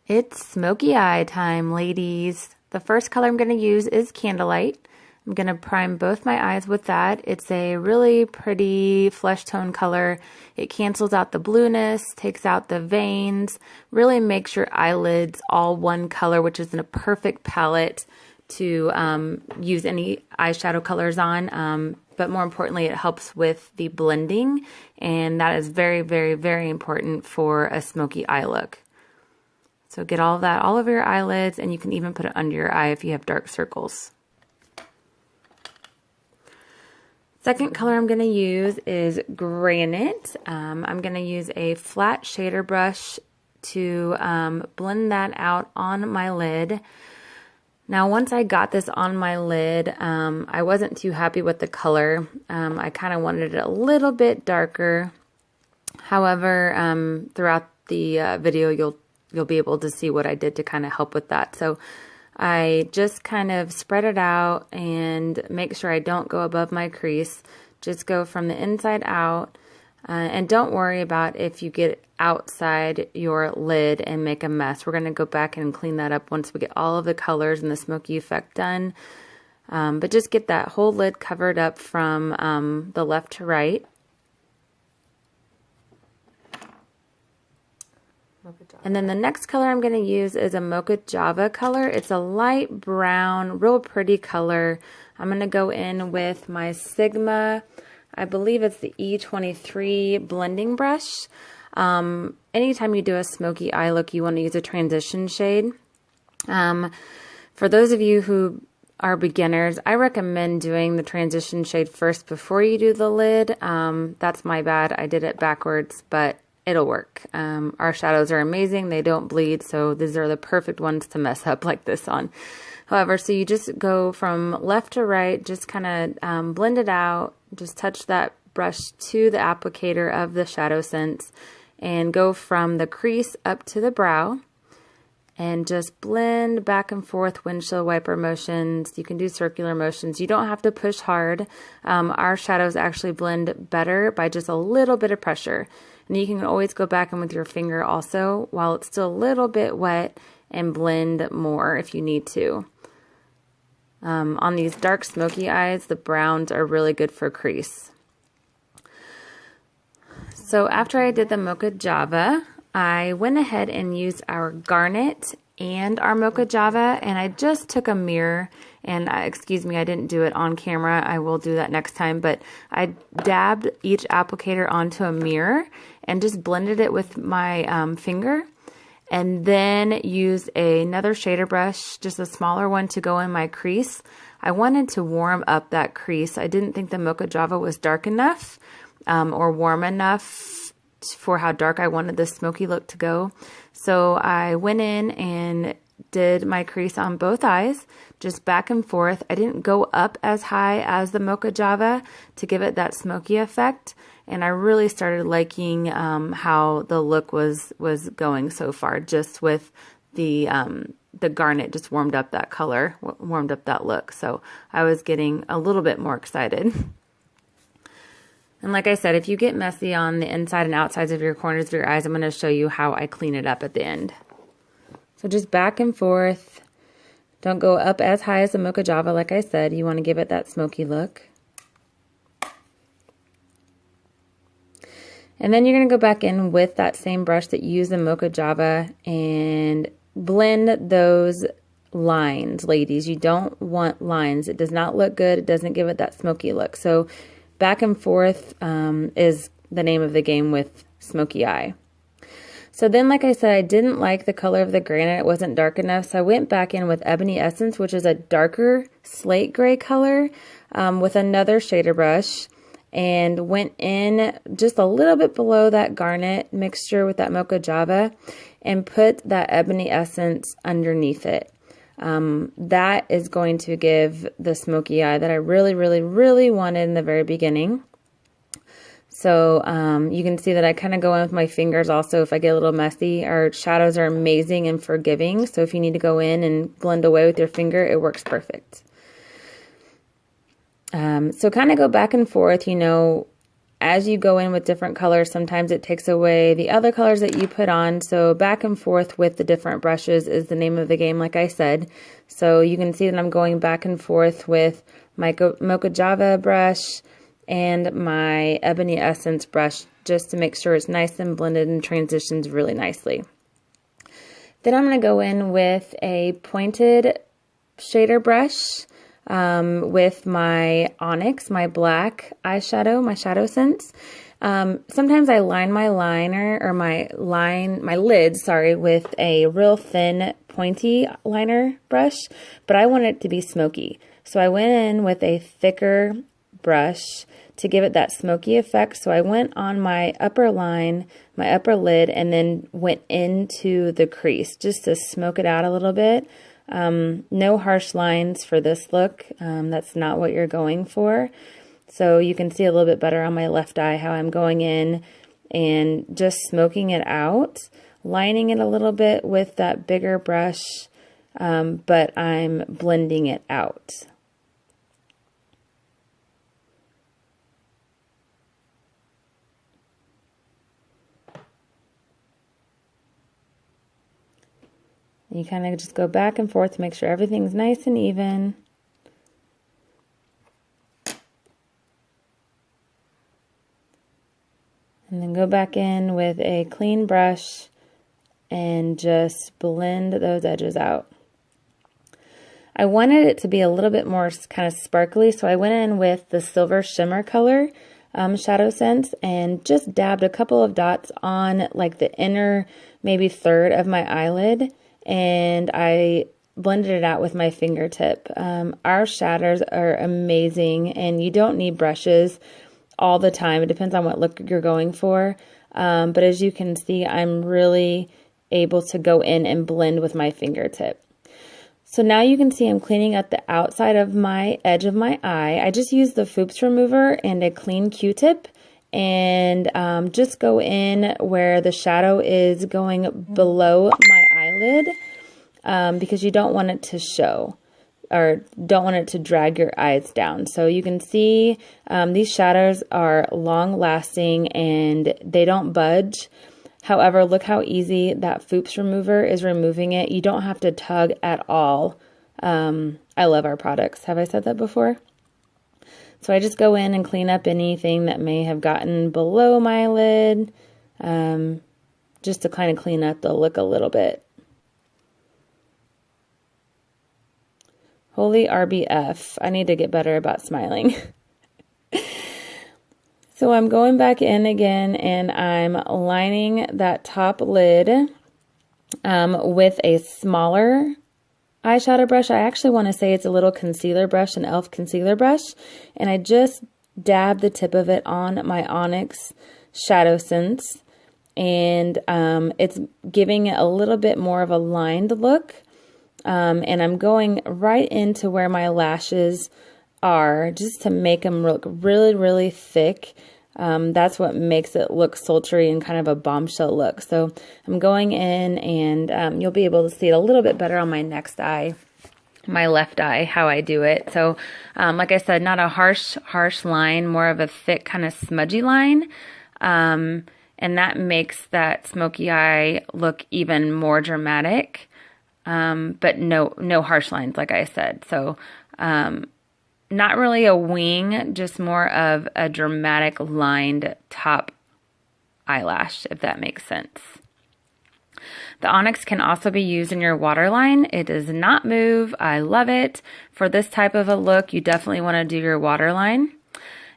It's smoky eye time, ladies. The first color I'm going to use is Candlelight. I'm going to prime both my eyes with that. It's a really pretty flesh tone color. It cancels out the blueness, takes out the veins, really makes your eyelids all one color, which is in a perfect palette to use any eyeshadow colors on. But more importantly, it helps with the blending, and that is very, very, very important for a smoky eye look. So get all of that all over your eyelids, and you can even put it under your eye if you have dark circles. Second color I'm going to use is Granite. I'm going to use a flat shader brush to blend that out on my lid. Now, once I got this on my lid, I wasn't too happy with the color. I kind of wanted it a little bit darker. However, throughout the video, you'll be able to see what I did to kind of help with that. So I just kind of spread it out and make sure I don't go above my crease. Just go from the inside out. And don't worry about if you get outside your lid and make a mess. We're going to go back and clean that up once we get all of the colors and the smoky effect done. But just get that whole lid covered up from the left to right. And then the next color I'm going to use is a Mocha Java color. It's a light brown, real pretty color. I'm going to go in with my Sigma, I believe it's the E23 blending brush. Anytime you do a smoky eye look, you want to use a transition shade. For those of you who are beginners, I recommend doing the transition shade first before you do the lid. That's my bad. I did it backwards, but it'll work. Our shadows are amazing. They don't bleed, so these are the perfect ones to mess up like this on. However, so you just go from left to right, just kind of blend it out, just touch that brush to the applicator of the Shadowsense, and go from the crease up to the brow, and just blend back and forth windshield wiper motions. You can do circular motions. You don't have to push hard. Our shadows actually blend better by just a little bit of pressure. And you can always go back in with your finger also while it's still a little bit wet and blend more if you need to. On these dark smoky eyes, the browns are really good for crease. So after I did the Mocha Java, I went ahead and used our Garnet and our Mocha Java, and I just took a mirror, and excuse me, I didn't do it on camera. I will do that next time, but I dabbed each applicator onto a mirror and just blended it with my finger, and then used another shader brush, just a smaller one, to go in my crease. I wanted to warm up that crease. I didn't think the Mocha Java was dark enough or warm enough for how dark I wanted the smoky look to go. So I went in and did my crease on both eyes, just back and forth. I didn't go up as high as the Mocha Java to give it that smoky effect. And I really started liking how the look was going so far, just with the Garnet just warmed up that color, warmed up that look. So I was getting a little bit more excited. And like I said, if you get messy on the inside and outsides of your corners of your eyes, I'm going to show you how I clean it up at the end. So just back and forth. Don't go up as high as the Mocha Java, like I said. You want to give it that smoky look. And then you're going to go back in with that same brush that you used the Mocha Java and blend those lines, ladies. You don't want lines. It does not look good. It doesn't give it that smoky look. So back and forth is the name of the game with smoky eye. So then, like I said, I didn't like the color of the Granite. It wasn't dark enough. So I went back in with Ebony Essence, which is a darker slate gray color, with another shader brush, and went in just a little bit below that Garnet mixture with that Mocha Java and put that Ebony Essence underneath it. That is going to give the smoky eye that I really, really, really wanted in the very beginning. So you can see that I kind of go in with my fingers also if I get a little messy. Our shadows are amazing and forgiving, so if you need to go in and blend away with your finger, it works perfect. So kind of go back and forth, you know, as you go in with different colors, sometimes it takes away the other colors that you put on. So back and forth with the different brushes is the name of the game, like I said. So you can see that I'm going back and forth with my Mocha Java brush and my Ebony Essence brush just to make sure it's nice and blended and transitions really nicely. Then I'm going to go in with a pointed shader brush with my Onyx, my black eyeshadow, my Shadowsense. Sometimes I line my liner or my lid, with a real thin pointy liner brush, but I want it to be smoky. So I went in with a thicker brush to give it that smoky effect. So I went on my upper line, my upper lid, and then went into the crease just to smoke it out a little bit. No harsh lines for this look. That's not what you're going for. So you can see a little bit better on my left eye how I'm going in and just smoking it out, lining it a little bit with that bigger brush, but I'm blending it out. You kind of just go back and forth to make sure everything's nice and even. And then go back in with a clean brush and just blend those edges out. I wanted it to be a little bit more kind of sparkly, so I went in with the Silver Shimmer color, Shadowsense, and just dabbed a couple of dots on like the inner maybe third of my eyelid. And I blended it out with my fingertip. Our shadows are amazing, and you don't need brushes all the time. It depends on what look you're going for. But as you can see, I'm really able to go in and blend with my fingertip. So now you can see I'm cleaning up the outside of my edge of my eye. I just used the Foops remover and a clean Q-tip, and just go in where the shadow is going below my eyelid, because you don't want it to show or don't want it to drag your eyes down. So you can see these shadows are long lasting and they don't budge. However, look how easy that Foops remover is removing it. You don't have to tug at all. I love our products. Have I said that before? So I just go in and clean up anything that may have gotten below my lid, just to kind of clean up the look a little bit. Holy RBF, I need to get better about smiling. So I'm going back in again and I'm lining that top lid with a smaller eyeshadow brush. I actually want to say it's a little concealer brush, an e.l.f. concealer brush, and I just dab the tip of it on my Onyx Shadowsense, and it's giving it a little bit more of a lined look, and I'm going right into where my lashes are just to make them look really, really thick. That's what makes it look sultry and kind of a bombshell look. So I'm going in and you'll be able to see it a little bit better on my next eye, my left eye, how I do it. So like I said, not a harsh line, more of a thick kind of smudgy line. And that makes that smoky eye look even more dramatic. But no harsh lines, like I said. So not really a wing, just more of a dramatic lined top eyelash, if that makes sense. The Onyx can also be used in your waterline. It does not move. I love it. For this type of a look, you definitely want to do your waterline.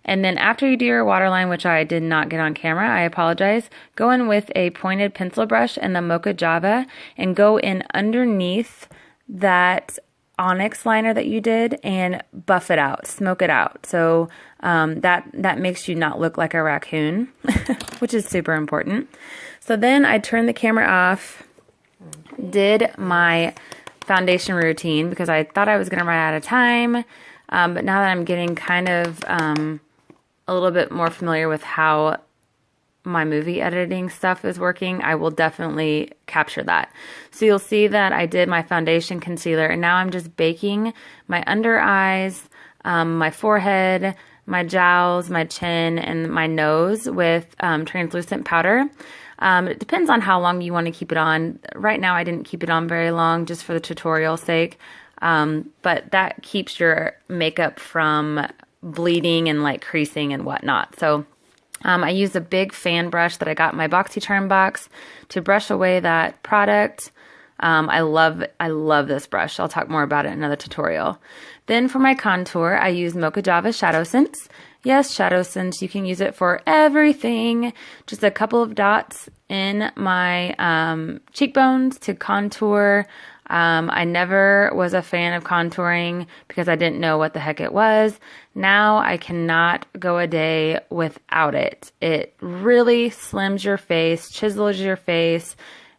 And then after you do your waterline, which I did not get on camera, I apologize, go in with a pointed pencil brush and the Mocha Java and go in underneath that Onyx liner that you did and buff it out, smoke it out. So that makes you not look like a raccoon, which is super important. So then I turned the camera off, did my foundation routine because I thought I was going to run out of time. But now that I'm getting kind of a little bit more familiar with how my movie editing stuff is working, I will definitely capture that. So you'll see that I did my foundation, concealer, and now I'm just baking my under eyes, my forehead, my jowls, my chin, and my nose with translucent powder. It depends on how long you want to keep it on. Right now I didn't keep it on very long just for the tutorial's sake. But that keeps your makeup from bleeding and like creasing and whatnot. So I use a big fan brush that I got in my BoxyCharm box to brush away that product. I love this brush. I'll talk more about it in another tutorial. Then for my contour, I use Mocha Java Shadowsense. Yes, Shadowsense, you can use it for everything. Just a couple of dots in my cheekbones to contour. I never was a fan of contouring because I didn't know what the heck it was. Now I cannot go a day without it. It really slims your face, chisels your face,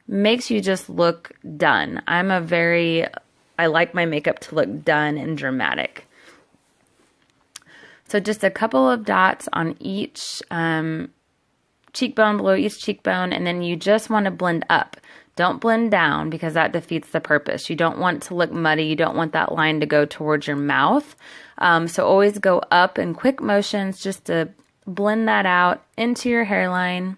makes you just look done. I like my makeup to look done and dramatic. So just a couple of dots on each cheekbone, below each cheekbone, and then you just want to blend up. Don't blend down because that defeats the purpose. You don't want it to look muddy. You don't want that line to go towards your mouth. So always go up in quick motions just to blend that out into your hairline.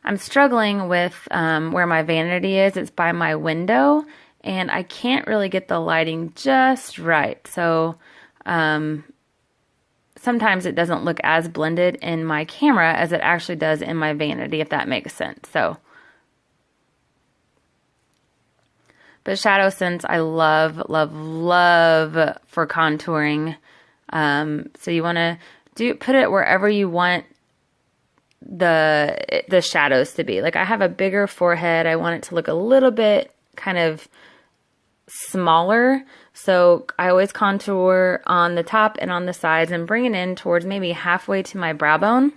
I'm struggling with where my vanity is. It's by my window, and I can't really get the lighting just right. So sometimes it doesn't look as blended in my camera as it actually does in my vanity, if that makes sense. So, but Shadowsense, I love, love, love for contouring. So you want to put it wherever you want the shadows to be. Like I have a bigger forehead. I want it to look a little bit kind of smaller. So I always contour on the top and on the sides and bring it in towards maybe halfway to my brow bone.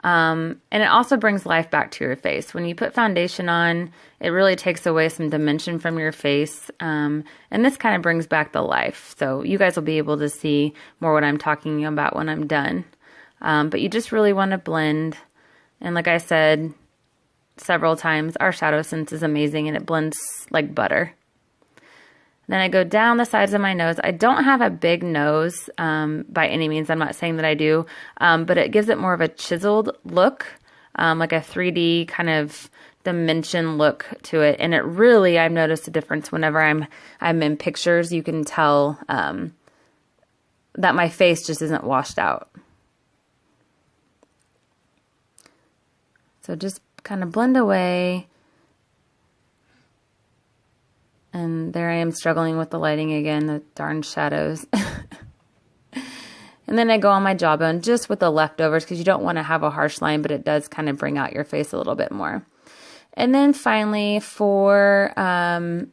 And it also brings life back to your face. When you put foundation on, it really takes away some dimension from your face. And this kind of brings back the life. So you guys will be able to see more what I'm talking about when I'm done. But you just really want to blend. And like I said several times, our Shadowsense is amazing and it blends like butter. Then I go down the sides of my nose. I don't have a big nose by any means. I'm not saying that I do, but it gives it more of a chiseled look, like a 3D kind of dimension look to it. And it really, I've noticed a difference whenever I'm in pictures. You can tell that my face just isn't washed out. So just kind of blend away. And there I am struggling with the lighting again, the darn shadows. And then I go on my jawbone just with the leftovers because you don't want to have a harsh line, but it does kind of bring out your face a little bit more. And then finally for for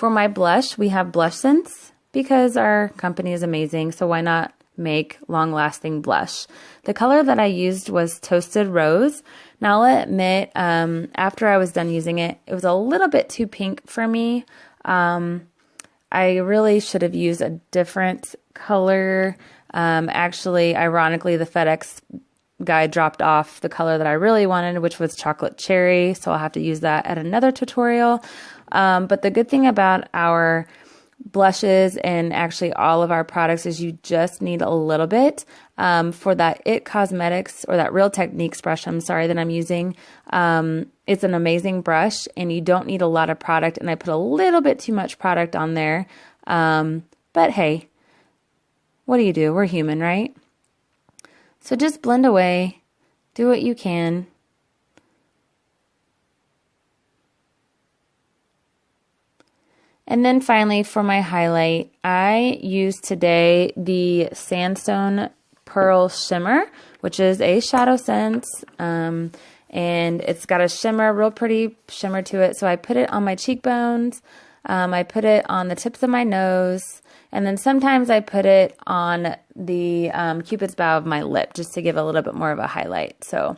my blush, we have BlushSense because our company is amazing. So why not make long-lasting blush? The color that I used was Toasted Rose. Now I'll admit, after I was done using it, it was a little bit too pink for me. I really should have used a different color. Actually, ironically, the FedEx guy dropped off the color that I really wanted, which was chocolate cherry. So I'll have to use that at another tutorial. But the good thing about our blushes and actually all of our products is you just need a little bit. For that It Cosmetics or that Real Techniques brush, that I'm using, it's an amazing brush and you don't need a lot of product, and I put a little bit too much product on there. But hey, what do you do? We're human, right? So just blend away, do what you can. And then finally for my highlight, I used today the Sandstone Pearl Shimmer, which is a Shadowsense, and it's got a shimmer, real pretty shimmer to it. So I put it on my cheekbones, I put it on the tips of my nose, and then sometimes I put it on the Cupid's bow of my lip just to give a little bit more of a highlight. So